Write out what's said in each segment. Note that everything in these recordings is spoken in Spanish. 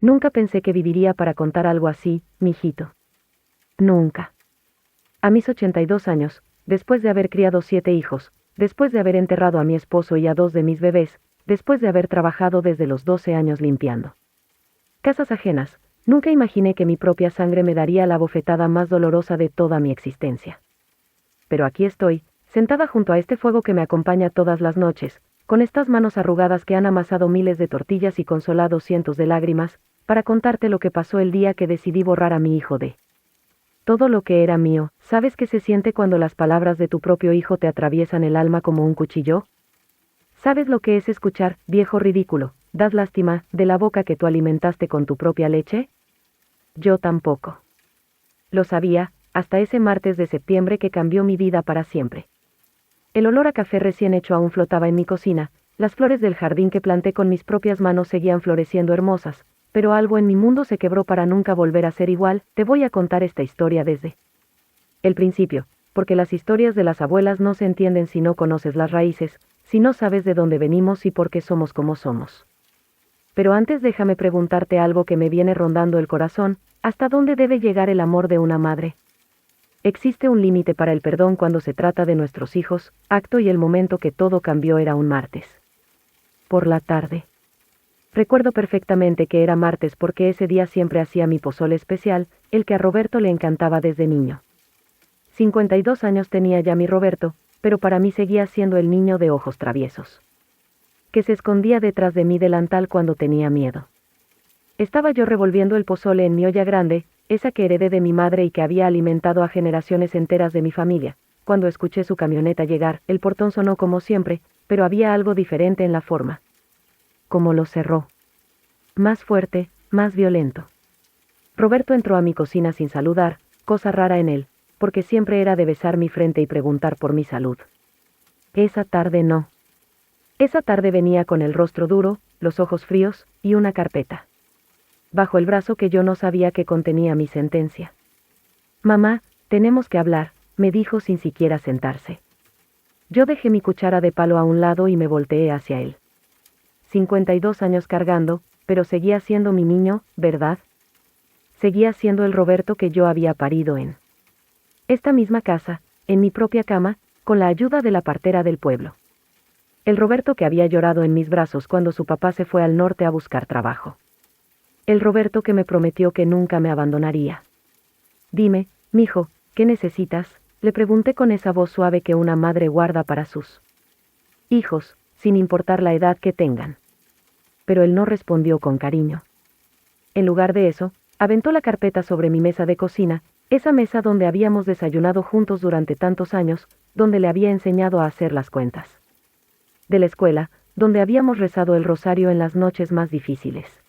Nunca pensé que viviría para contar algo así, mijito. Nunca. A mis 82 años, después de haber criado 7 hijos, después de haber enterrado a mi esposo y a 2 de mis bebés, después de haber trabajado desde los 12 años limpiando casas ajenas, nunca imaginé que mi propia sangre me daría la bofetada más dolorosa de toda mi existencia. Pero aquí estoy, sentada junto a este fuego que me acompaña todas las noches, con estas manos arrugadas que han amasado miles de tortillas y consolado cientos de lágrimas, para contarte lo que pasó el día que decidí borrar a mi hijo de todo lo que era mío. ¿Sabes qué se siente cuando las palabras de tu propio hijo te atraviesan el alma como un cuchillo? ¿Sabes lo que es escuchar, viejo ridículo, das lástima, de la boca que tú alimentaste con tu propia leche? Yo tampoco. Lo sabía, hasta ese martes de septiembre que cambió mi vida para siempre. El olor a café recién hecho aún flotaba en mi cocina, las flores del jardín que planté con mis propias manos seguían floreciendo hermosas, pero algo en mi mundo se quebró para nunca volver a ser igual. Te voy a contar esta historia desde el principio, porque las historias de las abuelas no se entienden si no conoces las raíces, si no sabes de dónde venimos y por qué somos como somos. Pero antes déjame preguntarte algo que me viene rondando el corazón: ¿hasta dónde debe llegar el amor de una madre? ¿Existe un límite para el perdón cuando se trata de nuestros hijos? Acto y el momento que todo cambió era un martes. Por la tarde. Recuerdo perfectamente que era martes porque ese día siempre hacía mi pozole especial, el que a Roberto le encantaba desde niño. 52 años tenía ya mi Roberto, pero para mí seguía siendo el niño de ojos traviesos, que se escondía detrás de mi delantal cuando tenía miedo. Estaba yo revolviendo el pozole en mi olla grande, esa que heredé de mi madre y que había alimentado a generaciones enteras de mi familia, cuando escuché su camioneta llegar. El portón sonó como siempre, pero había algo diferente en la forma. Como lo cerró. Más fuerte, más violento. Roberto entró a mi cocina sin saludar, cosa rara en él, porque siempre era de besar mi frente y preguntar por mi salud. Esa tarde no. Esa tarde venía con el rostro duro, los ojos fríos, y una carpeta bajo el brazo que yo no sabía que contenía mi sentencia. Mamá, tenemos que hablar, me dijo sin siquiera sentarse. Yo dejé mi cuchara de palo a un lado y me volteé hacia él. 52 años cargando, pero seguía siendo mi niño, ¿verdad? Seguía siendo el Roberto que yo había parido en esta misma casa, en mi propia cama, con la ayuda de la partera del pueblo. El Roberto que había llorado en mis brazos cuando su papá se fue al norte a buscar trabajo. El Roberto que me prometió que nunca me abandonaría. Dime, mijo, ¿qué necesitas?, le pregunté con esa voz suave que una madre guarda para sus hijos, sin importar la edad que tengan. Pero él no respondió con cariño. En lugar de eso, aventó la carpeta sobre mi mesa de cocina, esa mesa donde habíamos desayunado juntos durante tantos años, donde le había enseñado a hacer las cuentas. De la escuela, donde habíamos rezado el rosario en las noches más difíciles.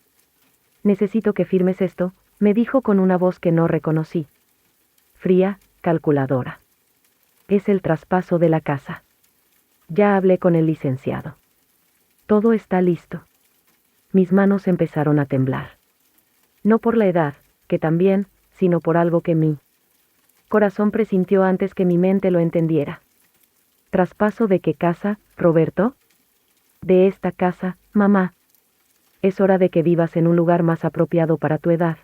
Necesito que firmes esto, me dijo con una voz que no reconocí. Fría, calculadora. Es el traspaso de la casa. Ya hablé con el licenciado. Todo está listo. Mis manos empezaron a temblar. No por la edad, que también, sino por algo que mi corazón presintió antes que mi mente lo entendiera. ¿Traspaso de qué casa, Roberto? De esta casa, mamá. Es hora de que vivas en un lugar más apropiado para tu edad.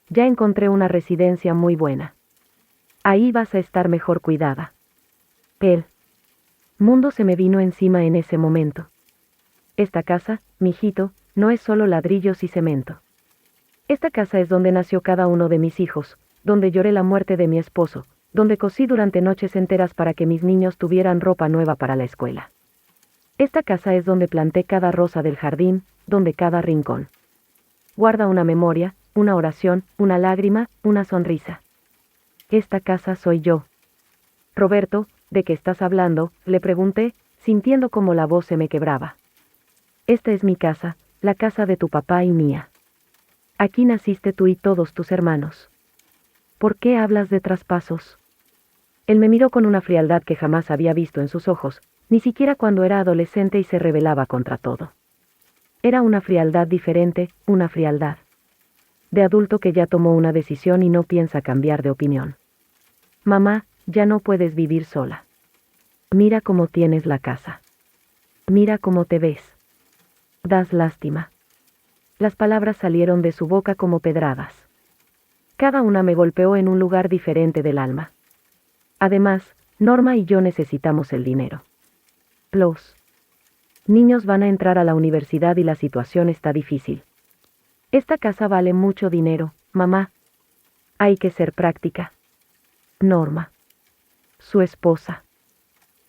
Ya encontré una residencia muy buena. Ahí vas a estar mejor cuidada. El mundo se me vino encima en ese momento. Esta casa, mijito, no es solo ladrillos y cemento. Esta casa es donde nació cada uno de mis hijos, donde lloré la muerte de mi esposo, donde cosí durante noches enteras para que mis niños tuvieran ropa nueva para la escuela. Esta casa es donde planté cada rosa del jardín, donde cada rincón guarda una memoria, una oración, una lágrima, una sonrisa. Esta casa soy yo. Roberto, ¿de qué estás hablando?, le pregunté, sintiendo como la voz se me quebraba. Esta es mi casa, la casa de tu papá y mía. Aquí naciste tú y todos tus hermanos. ¿Por qué hablas de traspasos? Él me miró con una frialdad que jamás había visto en sus ojos, ni siquiera cuando era adolescente y se rebelaba contra todo. Era una frialdad diferente, una frialdad de adulto que ya tomó una decisión y no piensa cambiar de opinión. Mamá, ya no puedes vivir sola. Mira cómo tienes la casa. Mira cómo te ves. Das lástima. Las palabras salieron de su boca como pedradas. Cada una me golpeó en un lugar diferente del alma. Además, Norma y yo necesitamos el dinero. Los niños van a entrar a la universidad y la situación está difícil. Esta casa vale mucho dinero, mamá. Hay que ser práctica. Norma. Su esposa.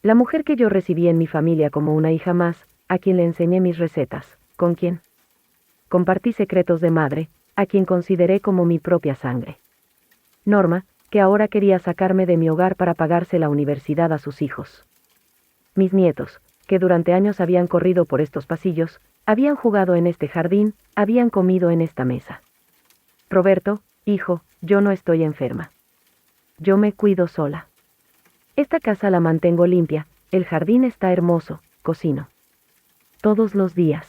La mujer que yo recibí en mi familia como una hija más, a quien le enseñé mis recetas, con quien compartí secretos de madre, a quien consideré como mi propia sangre. Norma, que ahora quería sacarme de mi hogar para pagarse la universidad a sus hijos. Mis nietos, que durante años habían corrido por estos pasillos, habían jugado en este jardín, habían comido en esta mesa. Roberto, hijo, yo no estoy enferma. Yo me cuido sola. Esta casa la mantengo limpia, el jardín está hermoso, cocino todos los días.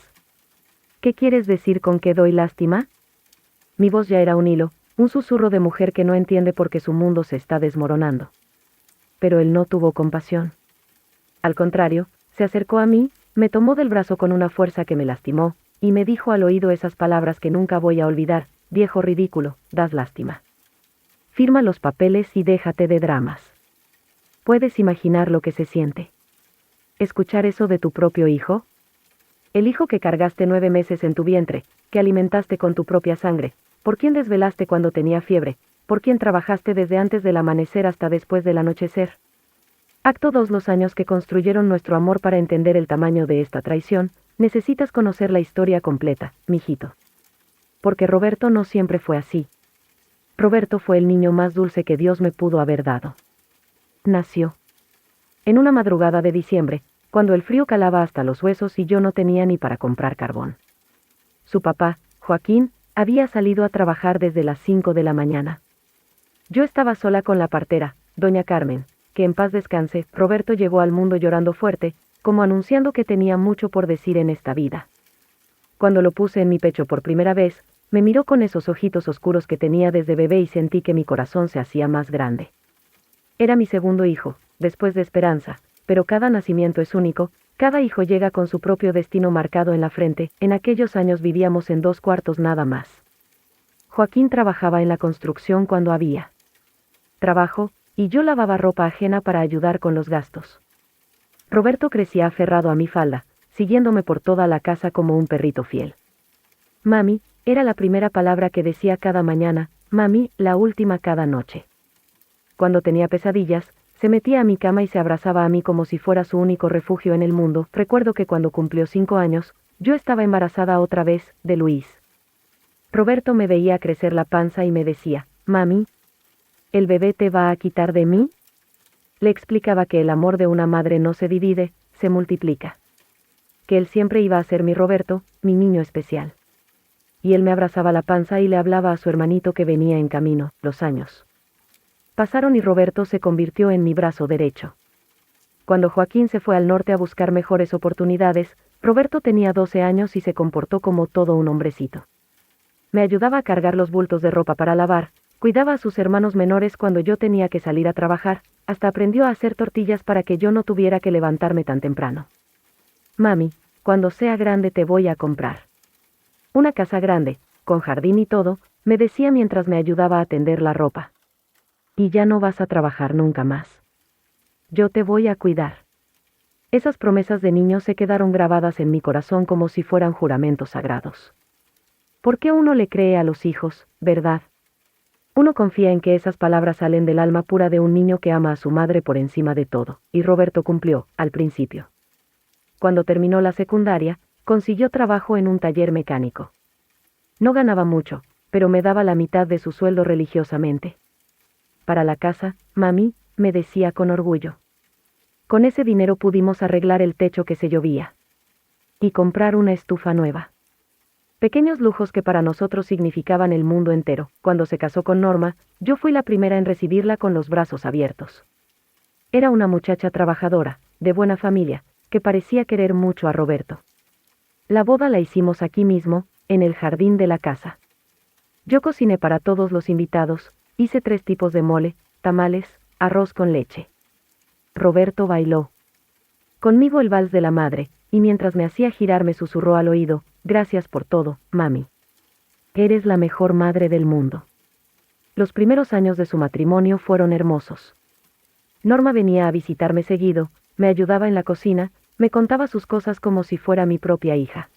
¿Qué quieres decir con que doy lástima? Mi voz ya era un hilo, un susurro de mujer que no entiende por qué su mundo se está desmoronando. Pero él no tuvo compasión. Al contrario, se acercó a mí, me tomó del brazo con una fuerza que me lastimó, y me dijo al oído esas palabras que nunca voy a olvidar: viejo ridículo, das lástima. Firma los papeles y déjate de dramas. ¿Puedes imaginar lo que se siente escuchar eso de tu propio hijo? El hijo que cargaste 9 meses en tu vientre, que alimentaste con tu propia sangre, por quien desvelaste cuando tenía fiebre, por quien trabajaste desde antes del amanecer hasta después del anochecer. Acto 2. Los años que construyeron nuestro amor. Para entender el tamaño de esta traición, necesitas conocer la historia completa, mijito. Porque Roberto no siempre fue así. Roberto fue el niño más dulce que Dios me pudo haber dado. Nació en una madrugada de diciembre, cuando el frío calaba hasta los huesos y yo no tenía ni para comprar carbón. Su papá, Joaquín, había salido a trabajar desde las 5 de la mañana. Yo estaba sola con la partera, doña Carmen, que en paz descanse. Roberto llegó al mundo llorando fuerte, como anunciando que tenía mucho por decir en esta vida. Cuando lo puse en mi pecho por primera vez, me miró con esos ojitos oscuros que tenía desde bebé y sentí que mi corazón se hacía más grande. Era mi segundo hijo, después de Esperanza, pero cada nacimiento es único, cada hijo llega con su propio destino marcado en la frente. En aquellos años vivíamos en 2 cuartos nada más. Joaquín trabajaba en la construcción cuando había trabajo, y yo lavaba ropa ajena para ayudar con los gastos. Roberto crecía aferrado a mi falda, siguiéndome por toda la casa como un perrito fiel. Mami, era la primera palabra que decía cada mañana, mami, la última cada noche. Cuando tenía pesadillas, se metía a mi cama y se abrazaba a mí como si fuera su único refugio en el mundo. Recuerdo que cuando cumplió 5 años, yo estaba embarazada otra vez, de Luis. Roberto me veía crecer la panza y me decía, mami, ¿el bebé te va a quitar de mí? Le explicaba que el amor de una madre no se divide, se multiplica. Que él siempre iba a ser mi Roberto, mi niño especial. Y él me abrazaba la panza y le hablaba a su hermanito que venía en camino. Los años pasaron y Roberto se convirtió en mi brazo derecho. Cuando Joaquín se fue al norte a buscar mejores oportunidades, Roberto tenía 12 años y se comportó como todo un hombrecito. Me ayudaba a cargar los bultos de ropa para lavar, cuidaba a sus hermanos menores cuando yo tenía que salir a trabajar, hasta aprendió a hacer tortillas para que yo no tuviera que levantarme tan temprano. Mami, cuando sea grande te voy a comprar una casa grande, con jardín y todo, me decía mientras me ayudaba a tender la ropa. Y ya no vas a trabajar nunca más. Yo te voy a cuidar. Esas promesas de niño se quedaron grabadas en mi corazón como si fueran juramentos sagrados. ¿Por qué uno le cree a los hijos, verdad? Uno confía en que esas palabras salen del alma pura de un niño que ama a su madre por encima de todo, y Roberto cumplió, al principio. Cuando terminó la secundaria, consiguió trabajo en un taller mecánico. No ganaba mucho, pero me daba la mitad de su sueldo religiosamente. Para la casa, mami, me decía con orgullo. Con ese dinero pudimos arreglar el techo que se llovía. Y comprar una estufa nueva. Pequeños lujos que para nosotros significaban el mundo entero. Cuando se casó con Norma, yo fui la primera en recibirla con los brazos abiertos. Era una muchacha trabajadora, de buena familia, que parecía querer mucho a Roberto. La boda la hicimos aquí mismo, en el jardín de la casa. Yo cociné para todos los invitados, hice 3 tipos de mole, tamales, arroz con leche. Roberto bailó conmigo el vals de la madre, y mientras me hacía girar me susurró al oído, gracias por todo, mami. Eres la mejor madre del mundo. Los primeros años de su matrimonio fueron hermosos. Norma venía a visitarme seguido, me ayudaba en la cocina, me contaba sus cosas como si fuera mi propia hija.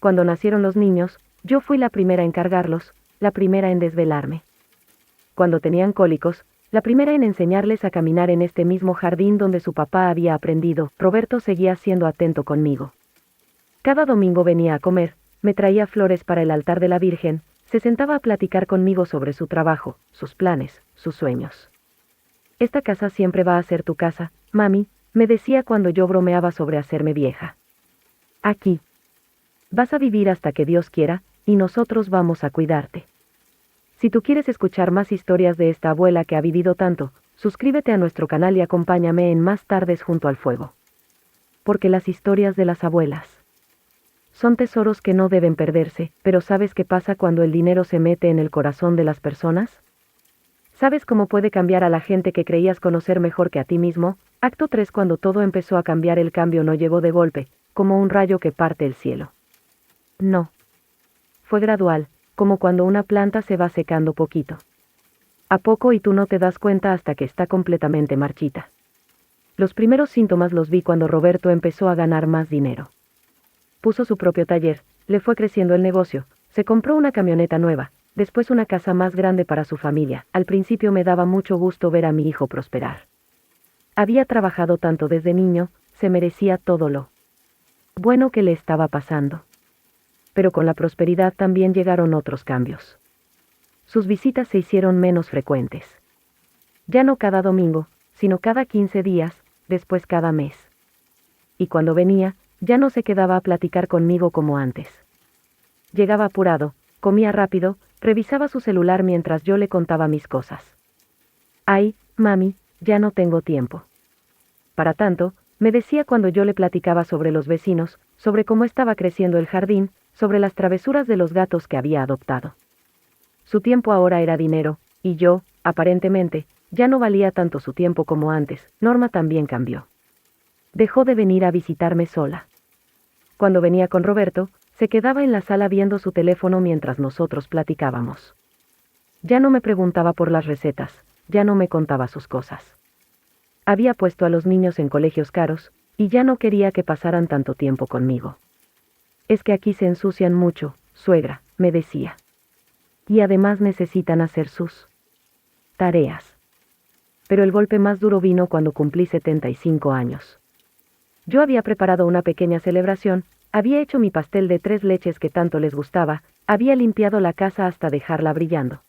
Cuando nacieron los niños, yo fui la primera en cargarlos, la primera en desvelarme. Cuando tenían cólicos, la primera en enseñarles a caminar en este mismo jardín donde su papá había aprendido. Roberto seguía siendo atento conmigo. Cada domingo venía a comer, me traía flores para el altar de la Virgen, se sentaba a platicar conmigo sobre su trabajo, sus planes, sus sueños. Esta casa siempre va a ser tu casa, mami, me decía cuando yo bromeaba sobre hacerme vieja. Aquí. Vas a vivir hasta que Dios quiera, y nosotros vamos a cuidarte. Si tú quieres escuchar más historias de esta abuela que ha vivido tanto, suscríbete a nuestro canal y acompáñame en Más Tardes junto al fuego. Porque las historias de las abuelas son tesoros que no deben perderse, pero ¿sabes qué pasa cuando el dinero se mete en el corazón de las personas? ¿Sabes cómo puede cambiar a la gente que creías conocer mejor que a ti mismo? Acto 3. Cuando todo empezó a cambiar, el cambio no llegó de golpe, como un rayo que parte el cielo. No. Fue gradual, como cuando una planta se va secando poquito a poco y tú no te das cuenta hasta que está completamente marchita. Los primeros síntomas los vi cuando Roberto empezó a ganar más dinero. Puso su propio taller, le fue creciendo el negocio, se compró una camioneta nueva, después una casa más grande para su familia. Al principio me daba mucho gusto ver a mi hijo prosperar. Había trabajado tanto desde niño, se merecía todo lo bueno que le estaba pasando. Pero con la prosperidad también llegaron otros cambios. Sus visitas se hicieron menos frecuentes. Ya no cada domingo, sino cada 15 días, después cada mes. Y cuando venía, ya no se quedaba a platicar conmigo como antes. Llegaba apurado, comía rápido, revisaba su celular mientras yo le contaba mis cosas. Ay, mami, ya no tengo tiempo. Para tanto, me decía cuando yo le platicaba sobre los vecinos, sobre cómo estaba creciendo el jardín, sobre las travesuras de los gatos que había adoptado. Su tiempo ahora era dinero, y yo, aparentemente, ya no valía tanto su tiempo como antes. Norma también cambió. Dejó de venir a visitarme sola. Cuando venía con Roberto, se quedaba en la sala viendo su teléfono mientras nosotros platicábamos. Ya no me preguntaba por las recetas, ya no me contaba sus cosas. Había puesto a los niños en colegios caros, y ya no quería que pasaran tanto tiempo conmigo. Es que aquí se ensucian mucho, suegra, me decía. Y además necesitan hacer sus tareas. Pero el golpe más duro vino cuando cumplí 75 años. Yo había preparado una pequeña celebración, había hecho mi pastel de 3 leches que tanto les gustaba, había limpiado la casa hasta dejarla brillando.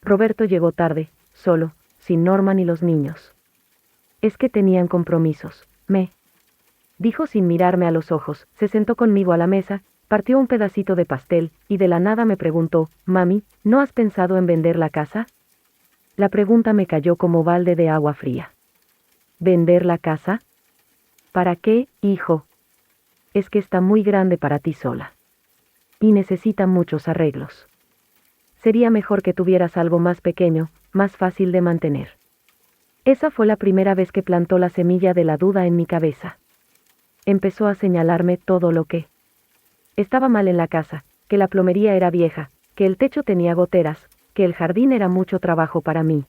Roberto llegó tarde, solo, sin Norma ni los niños. Es que tenían compromisos, dijo sin mirarme a los ojos, se sentó conmigo a la mesa, partió un pedacito de pastel, y de la nada me preguntó, mami, ¿no has pensado en vender la casa? La pregunta me cayó como balde de agua fría. ¿Vender la casa? ¿Para qué, hijo? Es que está muy grande para ti sola. Y necesita muchos arreglos. Sería mejor que tuvieras algo más pequeño, más fácil de mantener. Esa fue la primera vez que plantó la semilla de la duda en mi cabeza. Empezó a señalarme todo lo que estaba mal en la casa, que la plomería era vieja, que el techo tenía goteras, que el jardín era mucho trabajo para mí.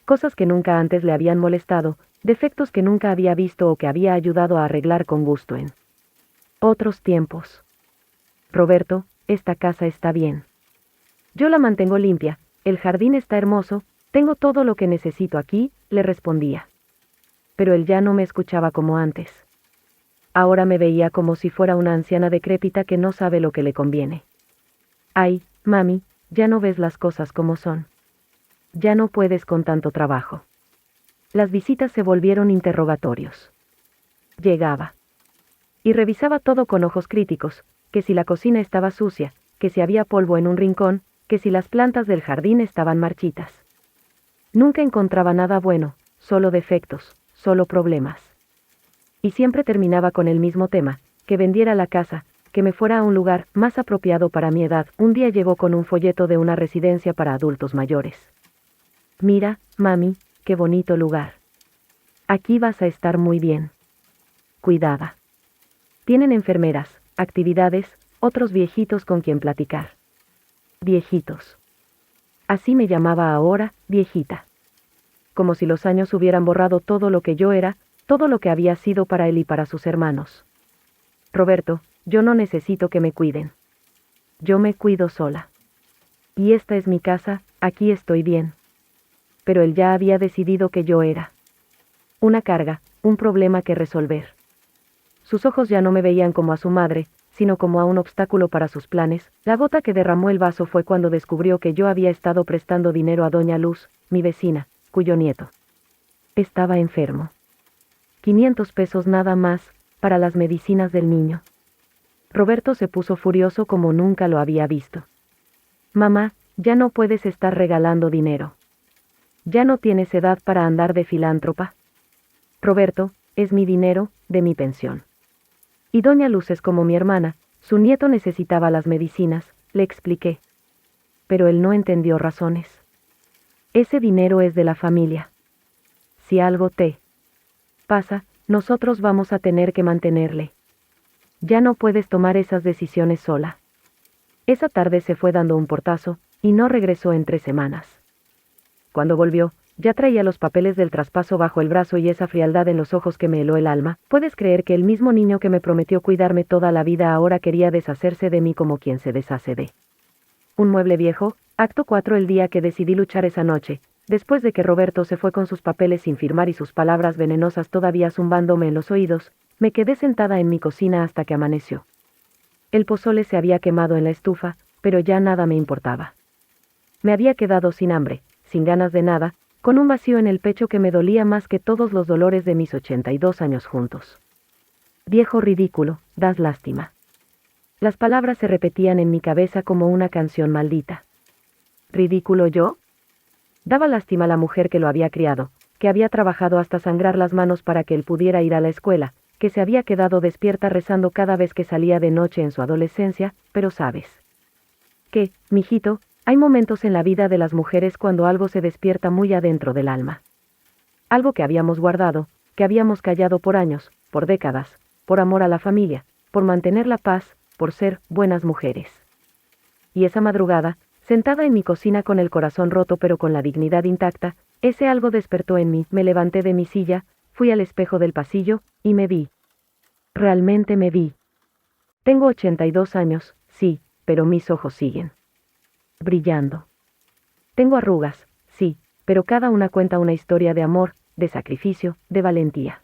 Cosas que nunca antes le habían molestado, defectos que nunca había visto o que había ayudado a arreglar con gusto en otros tiempos. Roberto, esta casa está bien. Yo la mantengo limpia, el jardín está hermoso, tengo todo lo que necesito aquí, le respondía. Pero él ya no me escuchaba como antes. Ahora me veía como si fuera una anciana decrépita que no sabe lo que le conviene. Ay, mami, ya no ves las cosas como son. Ya no puedes con tanto trabajo. Las visitas se volvieron interrogatorios. Llegaba. Y revisaba todo con ojos críticos, que si la cocina estaba sucia, que si había polvo en un rincón, que si las plantas del jardín estaban marchitas. Nunca encontraba nada bueno, solo defectos, solo problemas. Y siempre terminaba con el mismo tema, que vendiera la casa, que me fuera a un lugar más apropiado para mi edad. Un día llegó con un folleto de una residencia para adultos mayores. Mira, mami, qué bonito lugar. Aquí vas a estar muy bien. Cuidada. Tienen enfermeras, actividades, otros viejitos con quien platicar. Viejitos. Así me llamaba ahora, viejita. Como si los años hubieran borrado todo lo que yo era, todo lo que había sido para él y para sus hermanos. Roberto, yo no necesito que me cuiden. Yo me cuido sola. Y esta es mi casa, aquí estoy bien. Pero él ya había decidido que yo era una carga, un problema que resolver. Sus ojos ya no me veían como a su madre, sino como a un obstáculo para sus planes. La gota que derramó el vaso fue cuando descubrió que yo había estado prestando dinero a doña Luz, mi vecina, cuyo nieto estaba enfermo. 500 pesos nada más, para las medicinas del niño. Roberto se puso furioso como nunca lo había visto. Mamá, ya no puedes estar regalando dinero. Ya no tienes edad para andar de filántropa. Roberto, es mi dinero, de mi pensión. Y doña Luz es como mi hermana, su nieto necesitaba las medicinas, le expliqué. Pero él no entendió razones. Ese dinero es de la familia. Si algo te pasa, nosotros vamos a tener que mantenerle. Ya no puedes tomar esas decisiones sola. Esa tarde se fue dando un portazo, y no regresó en 3 semanas. Cuando volvió, ya traía los papeles del traspaso bajo el brazo y esa frialdad en los ojos que me heló el alma. ¿Puedes creer que el mismo niño que me prometió cuidarme toda la vida ahora quería deshacerse de mí como quien se deshace de un mueble viejo? Acto 4. El día que decidí luchar esa noche, después de que Roberto se fue con sus papeles sin firmar y sus palabras venenosas todavía zumbándome en los oídos, me quedé sentada en mi cocina hasta que amaneció. El pozole se había quemado en la estufa, pero ya nada me importaba. Me había quedado sin hambre, sin ganas de nada, con un vacío en el pecho que me dolía más que todos los dolores de mis 82 años juntos. Viejo ridículo, das lástima. Las palabras se repetían en mi cabeza como una canción maldita. ¿Ridículo yo? Daba lástima a la mujer que lo había criado, que había trabajado hasta sangrar las manos para que él pudiera ir a la escuela, que se había quedado despierta rezando cada vez que salía de noche en su adolescencia, pero sabes que, mijito, hay momentos en la vida de las mujeres cuando algo se despierta muy adentro del alma. Algo que habíamos guardado, que habíamos callado por años, por décadas, por amor a la familia, por mantener la paz, por ser buenas mujeres. Y esa madrugada, sentada en mi cocina con el corazón roto pero con la dignidad intacta, ese algo despertó en mí. Me levanté de mi silla, fui al espejo del pasillo, y me vi. Realmente me vi. Tengo 82 años, sí, pero mis ojos siguen brillando. Tengo arrugas, sí, pero cada una cuenta una historia de amor, de sacrificio, de valentía.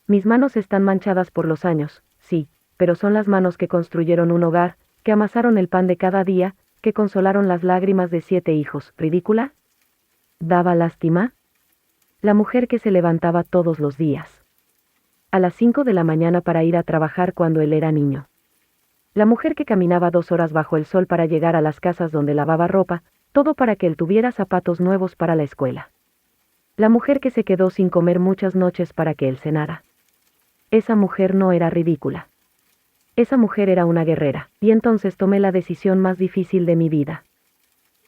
Mis manos están manchadas por los años, sí, pero son las manos que construyeron un hogar, que amasaron el pan de cada día, que consolaron las lágrimas de 7 hijos. ¿Ridícula? ¿Daba lástima? La mujer que se levantaba todos los días a las 5 de la mañana para ir a trabajar cuando él era niño. La mujer que caminaba 2 horas bajo el sol para llegar a las casas donde lavaba ropa, todo para que él tuviera zapatos nuevos para la escuela. La mujer que se quedó sin comer muchas noches para que él cenara. Esa mujer no era ridícula. Esa mujer era una guerrera, y entonces tomé la decisión más difícil de mi vida.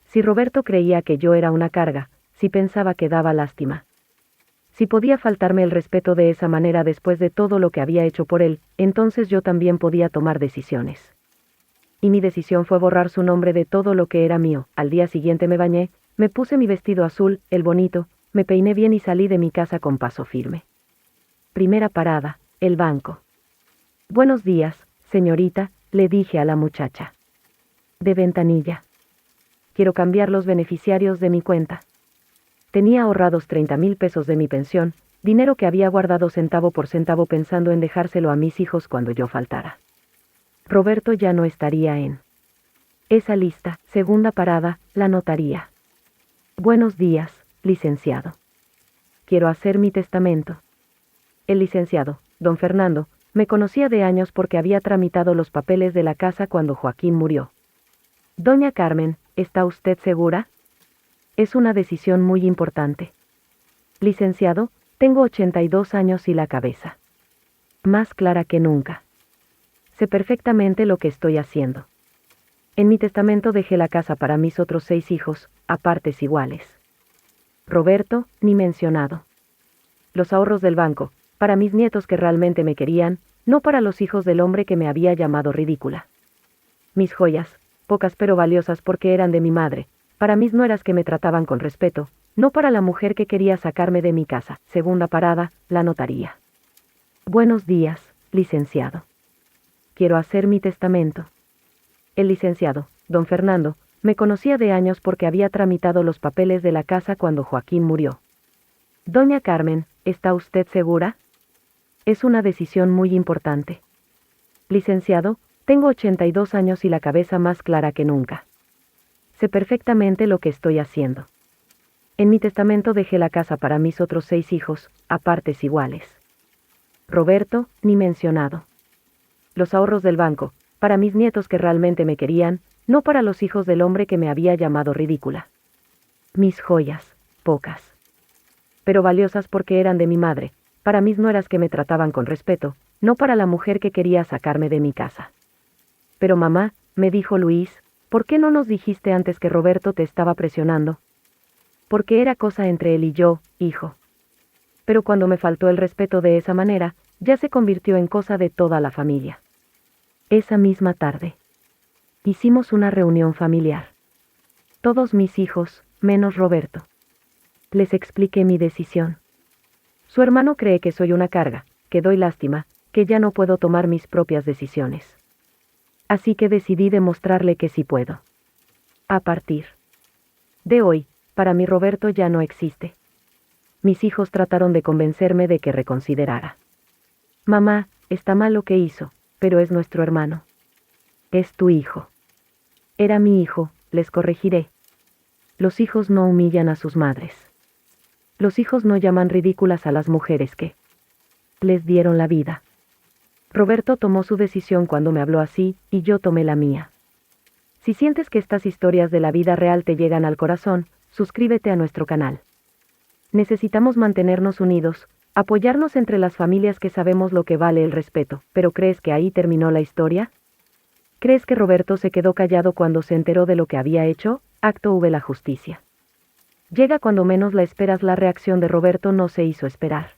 Si Roberto creía que yo era una carga, si pensaba que daba lástima, si podía faltarme el respeto de esa manera después de todo lo que había hecho por él, entonces yo también podía tomar decisiones. Y mi decisión fue borrar su nombre de todo lo que era mío. Al día siguiente me bañé, me puse mi vestido azul, el bonito, me peiné bien y salí de mi casa con paso firme. Primera parada, el banco. Buenos días, señorita, le dije a la muchacha de ventanilla. Quiero cambiar los beneficiarios de mi cuenta. Tenía ahorrados 30,000 pesos de mi pensión, dinero que había guardado centavo por centavo pensando en dejárselo a mis hijos cuando yo faltara. Roberto ya no estaría en esa lista. Segunda parada, la notaría. Buenos días, licenciado. Quiero hacer mi testamento. El licenciado, don Fernando, me conocía de años porque había tramitado los papeles de la casa cuando Joaquín murió. Doña Carmen, ¿está usted segura? Es una decisión muy importante. Licenciado, tengo 82 años y la cabeza más clara que nunca. Sé perfectamente lo que estoy haciendo. En mi testamento dejé la casa para mis otros 6 hijos, a partes iguales. Roberto, ni mencionado. Los ahorros del banco, para mis nietos que realmente me querían, no para los hijos del hombre que me había llamado ridícula. mis joyas, pocas pero valiosas porque eran de mi madre, para mis nueras que me trataban con respeto, no para la mujer que quería sacarme de mi casa. Segunda parada, la notaría. Buenos días, licenciado. Quiero hacer mi testamento. El licenciado, don Fernando, me conocía de años porque había tramitado los papeles de la casa cuando Joaquín murió. Doña Carmen, ¿está usted segura? Es una decisión muy importante. Licenciado, tengo 82 años y la cabeza más clara que nunca. Sé perfectamente lo que estoy haciendo. En mi testamento dejé la casa para mis otros 6 hijos, a partes iguales. Roberto, ni mencionado. Los ahorros del banco, para mis nietos que realmente me querían, no para los hijos del hombre que me había llamado ridícula. Mis joyas, pocas. Pero valiosas porque eran de mi madre, para mis nueras que me trataban con respeto, no para la mujer que quería sacarme de mi casa. Pero mamá, me dijo Luis, ¿por qué no nos dijiste antes que Roberto te estaba presionando? Porque era cosa entre él y yo, hijo. Pero cuando me faltó el respeto de esa manera, ya se convirtió en cosa de toda la familia. Esa misma tarde. Hicimos una reunión familiar. Todos mis hijos, menos Roberto. Les expliqué mi decisión. Su hermano cree que soy una carga, que doy lástima, que ya no puedo tomar mis propias decisiones. Así que decidí demostrarle que sí puedo. A partir de hoy, para mí Roberto ya no existe. Mis hijos trataron de convencerme de que reconsiderara. Mamá, está mal lo que hizo, pero es nuestro hermano. Es tu hijo. Era mi hijo, les corregiré. Los hijos no humillan a sus madres. Los hijos no llaman ridículas a las mujeres que les dieron la vida. Roberto tomó su decisión cuando me habló así, y yo tomé la mía. Si sientes que estas historias de la vida real te llegan al corazón, suscríbete a nuestro canal. Necesitamos mantenernos unidos, apoyarnos entre las familias que sabemos lo que vale el respeto. ¿Pero crees que ahí terminó la historia? ¿Crees que Roberto se quedó callado cuando se enteró de lo que había hecho? Acto V. La justicia llega cuando menos la esperas. La reacción de Roberto no se hizo esperar.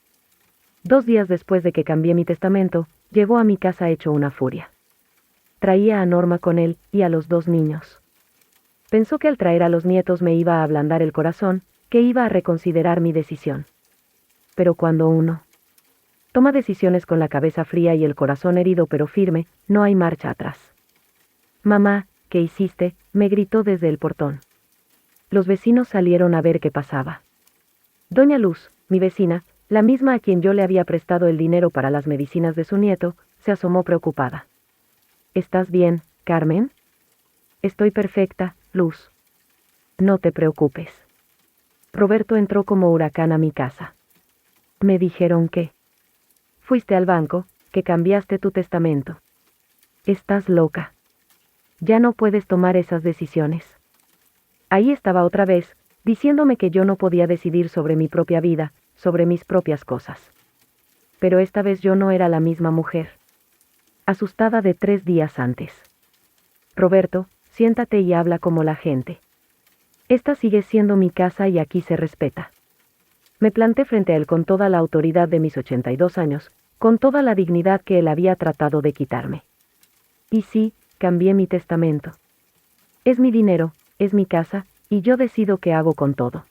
2 días después de que cambié mi testamento, llegó a mi casa hecho una furia. Traía a Norma con él, y a los 2 niños. Pensó que al traer a los nietos me iba a ablandar el corazón, que iba a reconsiderar mi decisión. Pero cuando uno toma decisiones con la cabeza fría y el corazón herido pero firme, no hay marcha atrás. Mamá, ¿qué hiciste?, me gritó desde el portón. Los vecinos salieron a ver qué pasaba. Doña Luz, mi vecina, la misma a quien yo le había prestado el dinero para las medicinas de su nieto, se asomó preocupada. ¿Estás bien, Carmen? Estoy perfecta, Luz. No te preocupes. Roberto entró como huracán a mi casa. Me dijeron que fuiste al banco, que cambiaste tu testamento. Estás loca. Ya no puedes tomar esas decisiones. Ahí estaba otra vez, diciéndome que yo no podía decidir sobre mi propia vida, sobre mis propias cosas. Pero esta vez yo no era la misma mujer. Asustada de 3 días antes. Roberto, siéntate y habla como la gente. Esta sigue siendo mi casa y aquí se respeta. Me planté frente a él con toda la autoridad de mis 82 años, con toda la dignidad que él había tratado de quitarme. Y sí, cambié mi testamento. Es mi dinero, es mi casa, y yo decido qué hago con todo.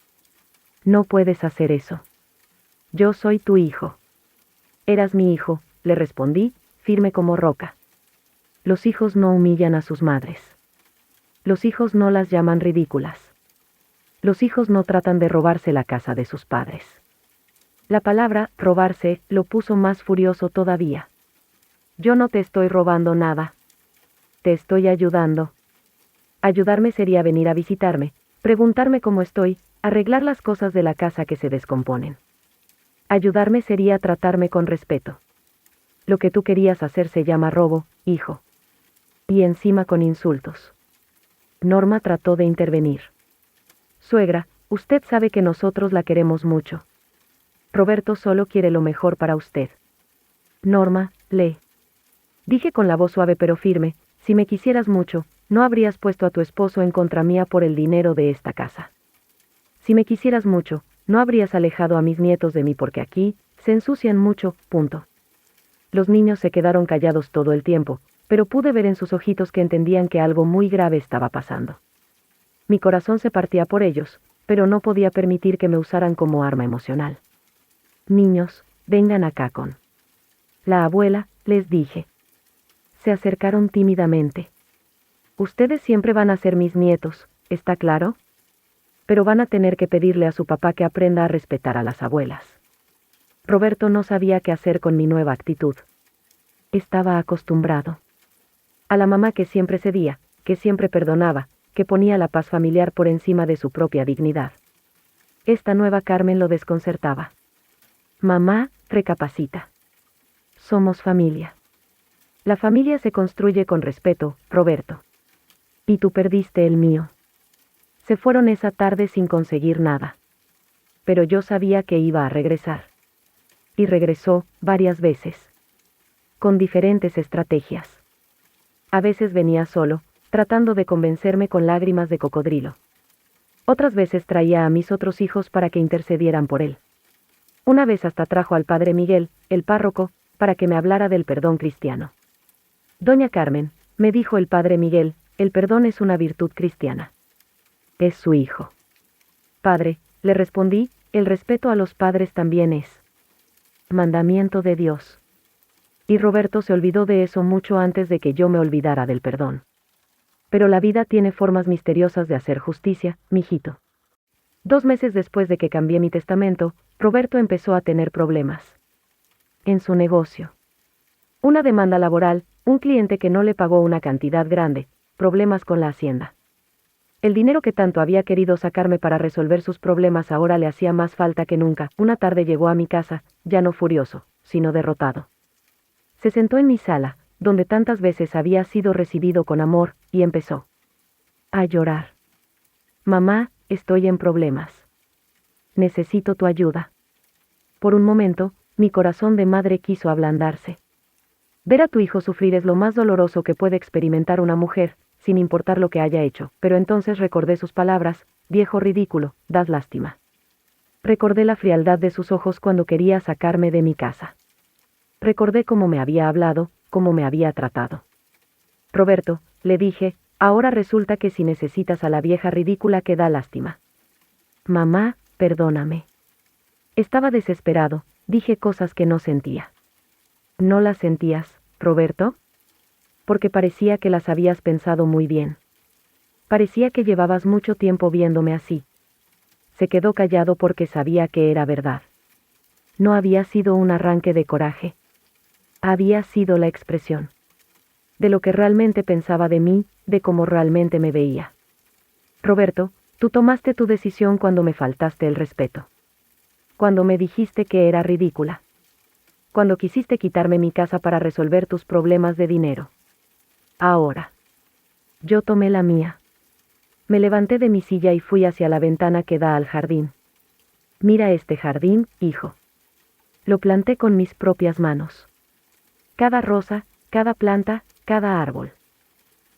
No puedes hacer eso. Yo soy tu hijo. Eras mi hijo, le respondí, firme como roca. Los hijos no humillan a sus madres. Los hijos no las llaman ridículas. Los hijos no tratan de robarse la casa de sus padres. La palabra, robarse, lo puso más furioso todavía. Yo no te estoy robando nada. Te estoy ayudando. Ayudarme sería venir a visitarme, preguntarme cómo estoy, arreglar las cosas de la casa que se descomponen. Ayudarme sería tratarme con respeto. Lo que tú querías hacer se llama robo, hijo. Y encima con insultos. Norma trató de intervenir. Suegra, usted sabe que nosotros la queremos mucho. Roberto solo quiere lo mejor para usted. Norma, dije con la voz suave pero firme, si me quisieras mucho, no habrías puesto a tu esposo en contra mía por el dinero de esta casa. Si me quisieras mucho, no habrías alejado a mis nietos de mí porque aquí, se ensucian mucho, punto. Los niños se quedaron callados todo el tiempo, pero pude ver en sus ojitos que entendían que algo muy grave estaba pasando. Mi corazón se partía por ellos, pero no podía permitir que me usaran como arma emocional. Niños, vengan acá con la abuela, les dije. Se acercaron tímidamente. Ustedes siempre van a ser mis nietos, ¿está claro? Pero van a tener que pedirle a su papá que aprenda a respetar a las abuelas. Roberto no sabía qué hacer con mi nueva actitud. Estaba acostumbrado a la mamá que siempre cedía, que siempre perdonaba, que ponía la paz familiar por encima de su propia dignidad. Esta nueva Carmen lo desconcertaba. Mamá, recapacita. Somos familia. La familia se construye con respeto, Roberto. Y tú perdiste el mío. Se fueron esa tarde sin conseguir nada. Pero yo sabía que iba a regresar. Y regresó, varias veces. Con diferentes estrategias. A veces venía solo, tratando de convencerme con lágrimas de cocodrilo. Otras veces traía a mis otros hijos para que intercedieran por él. Una vez hasta trajo al padre Miguel, el párroco, para que me hablara del perdón cristiano. Doña Carmen, me dijo el padre Miguel, el perdón es una virtud cristiana. Es su hijo. Padre, le respondí, el respeto a los padres también es mandamiento de Dios. Y Roberto se olvidó de eso mucho antes de que yo me olvidara del perdón. Pero la vida tiene formas misteriosas de hacer justicia, mijito. 2 meses después de que cambié mi testamento, Roberto empezó a tener problemas. En su negocio. Una demanda laboral, un cliente que no le pagó una cantidad grande, problemas con la hacienda. El dinero que tanto había querido sacarme para resolver sus problemas ahora le hacía más falta que nunca. Una tarde llegó a mi casa, ya no furioso, sino derrotado. Se sentó en mi sala, donde tantas veces había sido recibido con amor, y empezó a llorar. Mamá, estoy en problemas. Necesito tu ayuda. Por un momento, mi corazón de madre quiso ablandarse. Ver a tu hijo sufrir es lo más doloroso que puede experimentar una mujer, sin importar lo que haya hecho, pero entonces recordé sus palabras, viejo ridículo, das lástima. Recordé la frialdad de sus ojos cuando quería sacarme de mi casa. Recordé cómo me había hablado, cómo me había tratado. Roberto, le dije, ahora resulta que si necesitas a la vieja ridícula que da lástima. Mamá, perdóname. Estaba desesperado, dije cosas que no sentía. ¿No las sentías, Roberto? Porque parecía que las habías pensado muy bien. Parecía que llevabas mucho tiempo viéndome así. Se quedó callado porque sabía que era verdad. No había sido un arranque de coraje. Había sido la expresión de lo que realmente pensaba de mí, de cómo realmente me veía. Roberto, tú tomaste tu decisión cuando me faltaste el respeto. Cuando me dijiste que era ridícula. Cuando quisiste quitarme mi casa para resolver tus problemas de dinero. Ahora. Yo tomé la mía. Me levanté de mi silla y fui hacia la ventana que da al jardín. Mira este jardín, hijo. Lo planté con mis propias manos. Cada rosa, cada planta, cada árbol.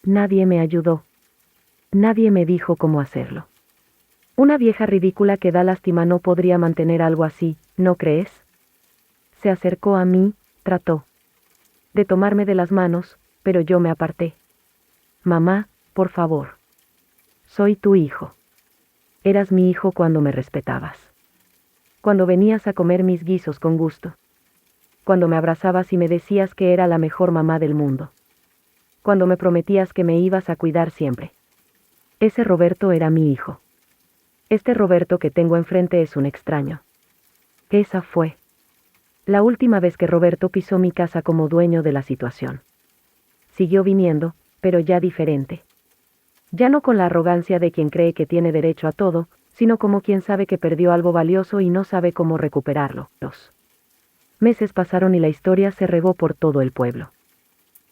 Nadie me ayudó. Nadie me dijo cómo hacerlo. Una vieja ridícula que da lástima no podría mantener algo así, ¿no crees? Se acercó a mí, trató de tomarme de las manos, pero yo me aparté. Mamá, por favor. Soy tu hijo. Eras mi hijo cuando me respetabas. Cuando venías a comer mis guisos con gusto. Cuando me abrazabas y me decías que era la mejor mamá del mundo. Cuando me prometías que me ibas a cuidar siempre. Ese Roberto era mi hijo. Este Roberto que tengo enfrente es un extraño. Esa fue la última vez que Roberto pisó mi casa como dueño de la situación. Siguió viniendo, pero ya diferente. Ya no con la arrogancia de quien cree que tiene derecho a todo, sino como quien sabe que perdió algo valioso y no sabe cómo recuperarlo. Los meses pasaron y la historia se regó por todo el pueblo.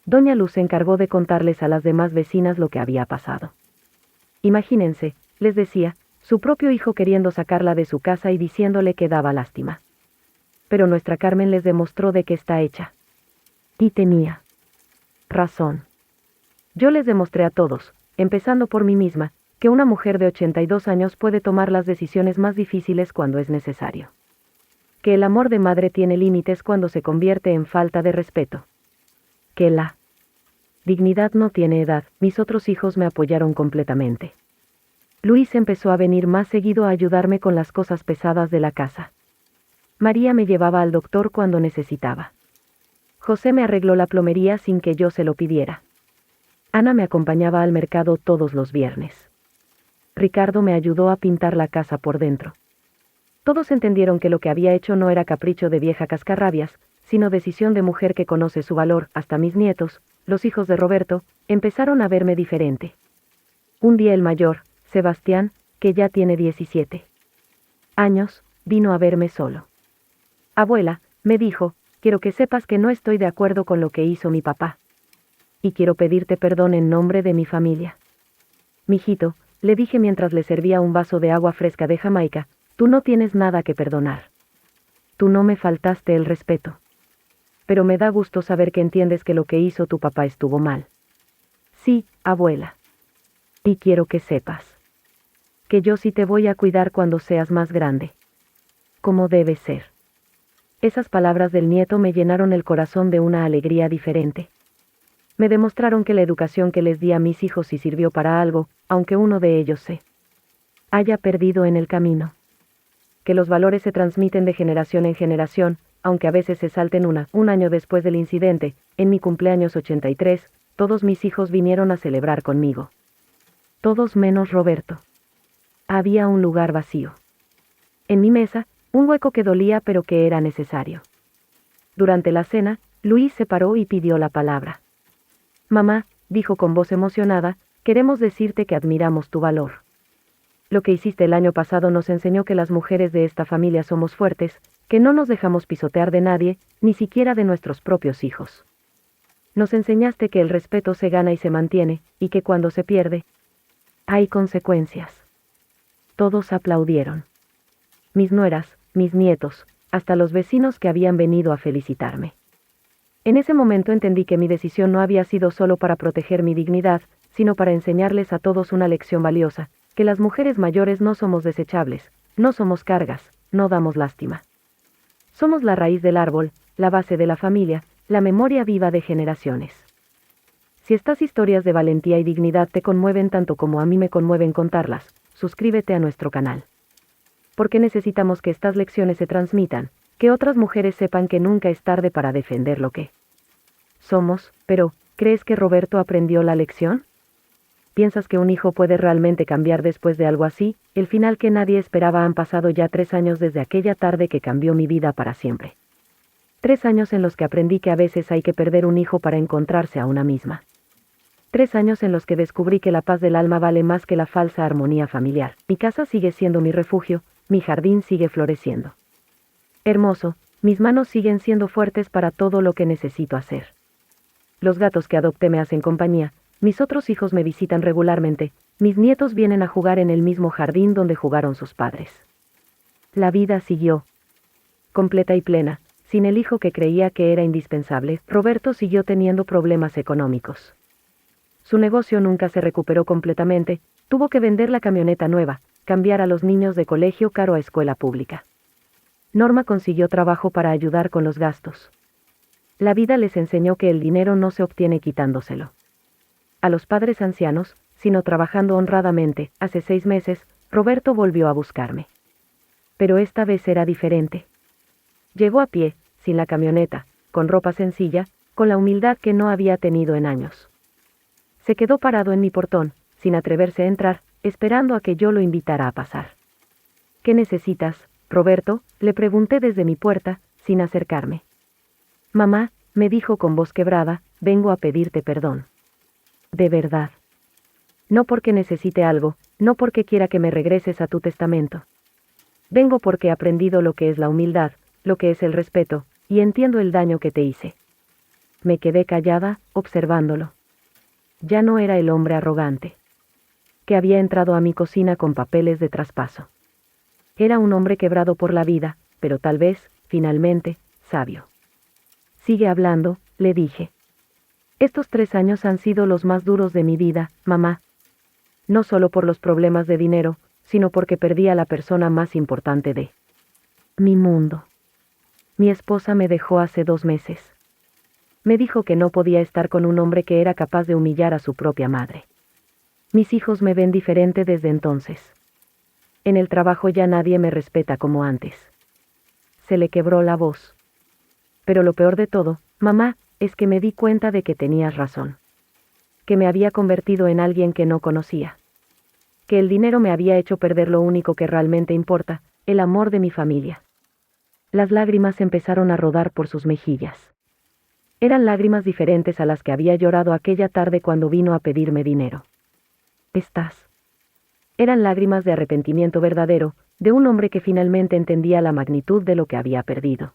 Doña Luz se encargó de contarles a las demás vecinas lo que había pasado. Imagínense, les decía, su propio hijo queriendo sacarla de su casa y diciéndole que daba lástima. Pero nuestra Carmen les demostró de qué está hecha. Y tenía razón. Yo les demostré a todos, empezando por mí misma, que una mujer de 82 años puede tomar las decisiones más difíciles cuando es necesario. Que el amor de madre tiene límites cuando se convierte en falta de respeto. Que la dignidad no tiene edad, mis otros hijos me apoyaron completamente. Luis empezó a venir más seguido a ayudarme con las cosas pesadas de la casa. María me llevaba al doctor cuando necesitaba. José me arregló la plomería sin que yo se lo pidiera. Ana me acompañaba al mercado todos los viernes. Ricardo me ayudó a pintar la casa por dentro. Todos entendieron que lo que había hecho no era capricho de vieja cascarrabias, sino decisión de mujer que conoce su valor. Hasta mis nietos, los hijos de Roberto, empezaron a verme diferente. Un día el mayor, Sebastián, que ya tiene 17 años, vino a verme solo. Abuela, me dijo, quiero que sepas que no estoy de acuerdo con lo que hizo mi papá. Y quiero pedirte perdón en nombre de mi familia. Mijito, le dije mientras le servía un vaso de agua fresca de Jamaica, tú no tienes nada que perdonar. Tú no me faltaste el respeto. Pero me da gusto saber que entiendes que lo que hizo tu papá estuvo mal. Sí, abuela. Y quiero que sepas que yo sí te voy a cuidar cuando seas más grande. Como debe ser. Esas palabras del nieto me llenaron el corazón de una alegría diferente. Me demostraron que la educación que les di a mis hijos sí sirvió para algo, aunque uno de ellos se haya perdido en el camino. Que los valores se transmiten de generación en generación, aunque a veces se salten un año después del incidente, en mi cumpleaños 83, todos mis hijos vinieron a celebrar conmigo. Todos menos Roberto. Había un lugar vacío. En mi mesa, un hueco que dolía pero que era necesario. Durante la cena, Luis se paró y pidió la palabra. Mamá, dijo con voz emocionada, queremos decirte que admiramos tu valor. Lo que hiciste el año pasado nos enseñó que las mujeres de esta familia somos fuertes, que no nos dejamos pisotear de nadie, ni siquiera de nuestros propios hijos. Nos enseñaste que el respeto se gana y se mantiene, y que cuando se pierde, hay consecuencias. Todos aplaudieron. Mis nueras, mis nietos, hasta los vecinos que habían venido a felicitarme. En ese momento entendí que mi decisión no había sido solo para proteger mi dignidad, sino para enseñarles a todos una lección valiosa, que las mujeres mayores no somos desechables, no somos cargas, no damos lástima. Somos la raíz del árbol, la base de la familia, la memoria viva de generaciones. Si estas historias de valentía y dignidad te conmueven tanto como a mí me conmueven contarlas, suscríbete a nuestro canal. Porque necesitamos que estas lecciones se transmitan, que otras mujeres sepan que nunca es tarde para defender lo que somos, pero, ¿crees que Roberto aprendió la lección? ¿Piensas que un hijo puede realmente cambiar después de algo así? El final que nadie esperaba. Han pasado ya 3 años desde aquella tarde que cambió mi vida para siempre. 3 años en los que aprendí que a veces hay que perder un hijo para encontrarse a una misma. 3 años en los que descubrí que la paz del alma vale más que la falsa armonía familiar. Mi casa sigue siendo mi refugio, mi jardín sigue floreciendo. Hermoso, mis manos siguen siendo fuertes para todo lo que necesito hacer. Los gatos que adopté me hacen compañía, mis otros hijos me visitan regularmente, mis nietos vienen a jugar en el mismo jardín donde jugaron sus padres. La vida siguió. Completa y plena, sin el hijo que creía que era indispensable. Roberto siguió teniendo problemas económicos. Su negocio nunca se recuperó completamente, tuvo que vender la camioneta nueva, cambiar a los niños de colegio caro a escuela pública. Norma consiguió trabajo para ayudar con los gastos. La vida les enseñó que el dinero no se obtiene quitándoselo a los padres ancianos, sino trabajando honradamente. Hace 6 meses, Roberto volvió a buscarme. Pero esta vez era diferente. Llegó a pie, sin la camioneta, con ropa sencilla, con la humildad que no había tenido en años. Se quedó parado en mi portón, sin atreverse a entrar, esperando a que yo lo invitara a pasar. ¿Qué necesitas, Roberto?, le pregunté desde mi puerta, sin acercarme. Mamá, me dijo con voz quebrada, vengo a pedirte perdón. De verdad. No porque necesite algo, no porque quiera que me regreses a tu testamento. Vengo porque he aprendido lo que es la humildad, lo que es el respeto, y entiendo el daño que te hice. Me quedé callada, observándolo. Ya no era el hombre arrogante que había entrado a mi cocina con papeles de traspaso. Era un hombre quebrado por la vida, pero tal vez, finalmente, sabio. Sigue hablando, le dije. Estos 3 años han sido los más duros de mi vida, mamá. No solo por los problemas de dinero, sino porque perdí a la persona más importante de mi mundo. Mi esposa me dejó hace 2 meses. me dijo que no podía estar con un hombre que era capaz de humillar a su propia madre. Mis hijos me ven diferente desde entonces. En el trabajo ya nadie me respeta como antes. Se le quebró la voz. Pero lo peor de todo, mamá, es que me di cuenta de que tenías razón. Que me había convertido en alguien que no conocía. Que el dinero me había hecho perder lo único que realmente importa, el amor de mi familia. Las lágrimas empezaron a rodar por sus mejillas. Eran lágrimas diferentes a las que había llorado aquella tarde cuando vino a pedirme dinero. Eran lágrimas de arrepentimiento verdadero, de un hombre que finalmente entendía la magnitud de lo que había perdido.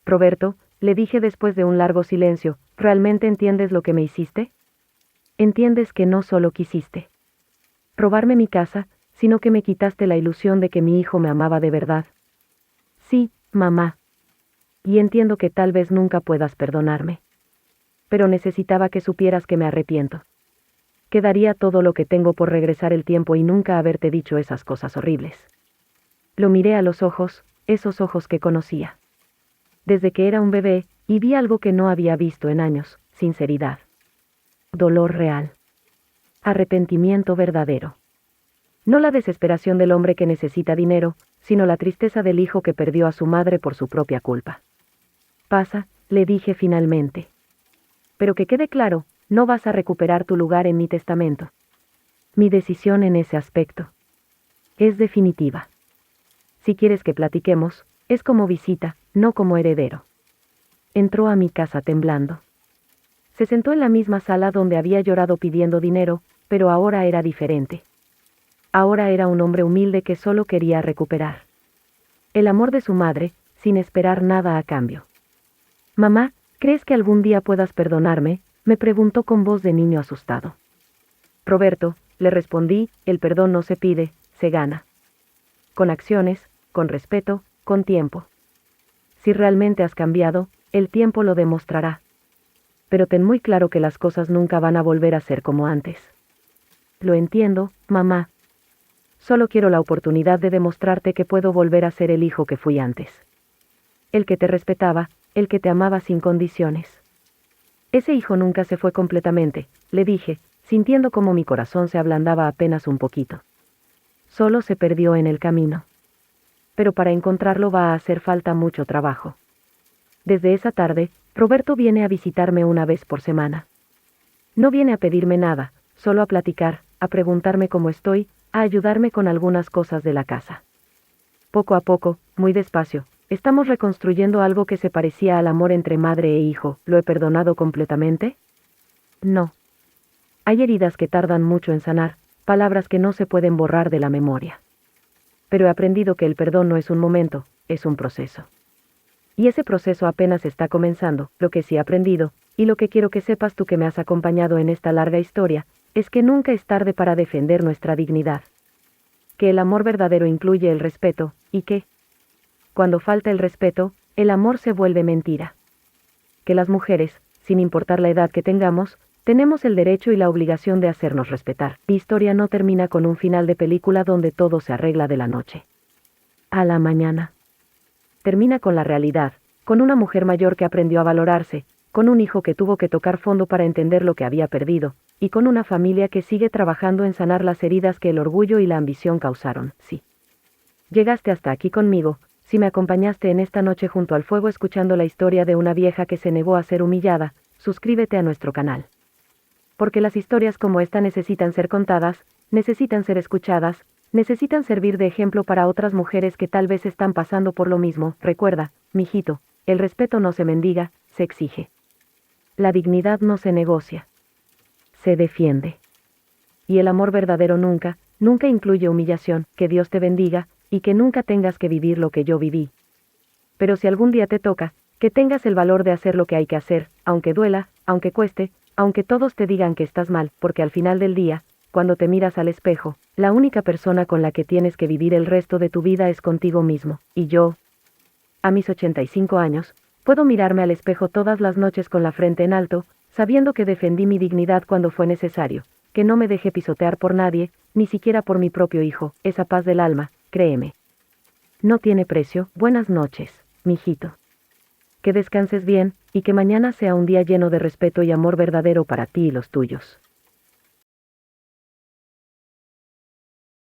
Roberto, le dije después de un largo silencio, ¿realmente entiendes lo que me hiciste? ¿Entiendes que no solo quisiste robarme mi casa, sino que me quitaste la ilusión de que mi hijo me amaba de verdad? Sí, mamá. Y entiendo que tal vez nunca puedas perdonarme. Pero necesitaba que supieras que me arrepiento. Que daría todo lo que tengo por regresar el tiempo y nunca haberte dicho esas cosas horribles. Lo miré a los ojos, esos ojos que conocía desde que era un bebé, y vi algo que no había visto en años: sinceridad. Dolor real. Arrepentimiento verdadero. No la desesperación del hombre que necesita dinero, sino la tristeza del hijo que perdió a su madre por su propia culpa. Pasa, le dije finalmente. Pero que quede claro, no vas a recuperar tu lugar en mi testamento. Mi decisión en ese aspecto es definitiva. Si quieres que platiquemos, es como visita, no como heredero. Entró a mi casa temblando. Se sentó en la misma sala donde había llorado pidiendo dinero, pero ahora era diferente. Ahora era un hombre humilde que solo quería recuperar el amor de su madre, sin esperar nada a cambio. Mamá, ¿crees que algún día puedas perdonarme?, me preguntó con voz de niño asustado. Roberto, le respondí, el perdón no se pide, se gana. Con acciones, con respeto, con tiempo. Si realmente has cambiado, el tiempo lo demostrará. Pero ten muy claro que las cosas nunca van a volver a ser como antes. Lo entiendo, mamá. Solo quiero la oportunidad de demostrarte que puedo volver a ser el hijo que fui antes. El que te respetaba, el que te amaba sin condiciones. Ese hijo nunca se fue completamente, le dije, sintiendo como mi corazón se ablandaba apenas un poquito. Solo se perdió en el camino. Pero para encontrarlo va a hacer falta mucho trabajo. Desde esa tarde, Roberto viene a visitarme una vez por semana. No viene a pedirme nada, solo a platicar, a preguntarme cómo estoy, a ayudarme con algunas cosas de la casa. Poco a poco, muy despacio, estamos reconstruyendo algo que se parecía al amor entre madre e hijo. ¿Lo he perdonado completamente? No. Hay heridas que tardan mucho en sanar, palabras que no se pueden borrar de la memoria. Pero he aprendido que el perdón no es un momento, es un proceso. Y ese proceso apenas está comenzando. Lo que sí he aprendido, y lo que quiero que sepas tú que me has acompañado en esta larga historia, es que nunca es tarde para defender nuestra dignidad. Que el amor verdadero incluye el respeto, y que, cuando falta el respeto, el amor se vuelve mentira. Que las mujeres, sin importar la edad que tengamos, tenemos el derecho y la obligación de hacernos respetar. Mi historia no termina con un final de película donde todo se arregla de la noche a la mañana. Termina con la realidad, con una mujer mayor que aprendió a valorarse, con un hijo que tuvo que tocar fondo para entender lo que había perdido, y con una familia que sigue trabajando en sanar las heridas que el orgullo y la ambición causaron. Sí. Llegaste hasta aquí conmigo, si me acompañaste en esta noche junto al fuego escuchando la historia de una vieja que se negó a ser humillada, suscríbete a nuestro canal. Porque las historias como esta necesitan ser contadas, necesitan ser escuchadas, necesitan servir de ejemplo para otras mujeres que tal vez están pasando por lo mismo. Recuerda, mijito, el respeto no se mendiga, se exige. La dignidad no se negocia, se defiende. Y el amor verdadero nunca, nunca incluye humillación. Que Dios te bendiga, y que nunca tengas que vivir lo que yo viví. Pero si algún día te toca, que tengas el valor de hacer lo que hay que hacer, aunque duela, aunque cueste, aunque todos te digan que estás mal, porque al final del día, cuando te miras al espejo, la única persona con la que tienes que vivir el resto de tu vida es contigo mismo. Y yo, a mis 85 años, puedo mirarme al espejo todas las noches con la frente en alto, sabiendo que defendí mi dignidad cuando fue necesario, que no me dejé pisotear por nadie, ni siquiera por mi propio hijo. Esa paz del alma, créeme, no tiene precio. Buenas noches, mijito. que descanses bien, y que mañana sea un día lleno de respeto y amor verdadero para ti y los tuyos.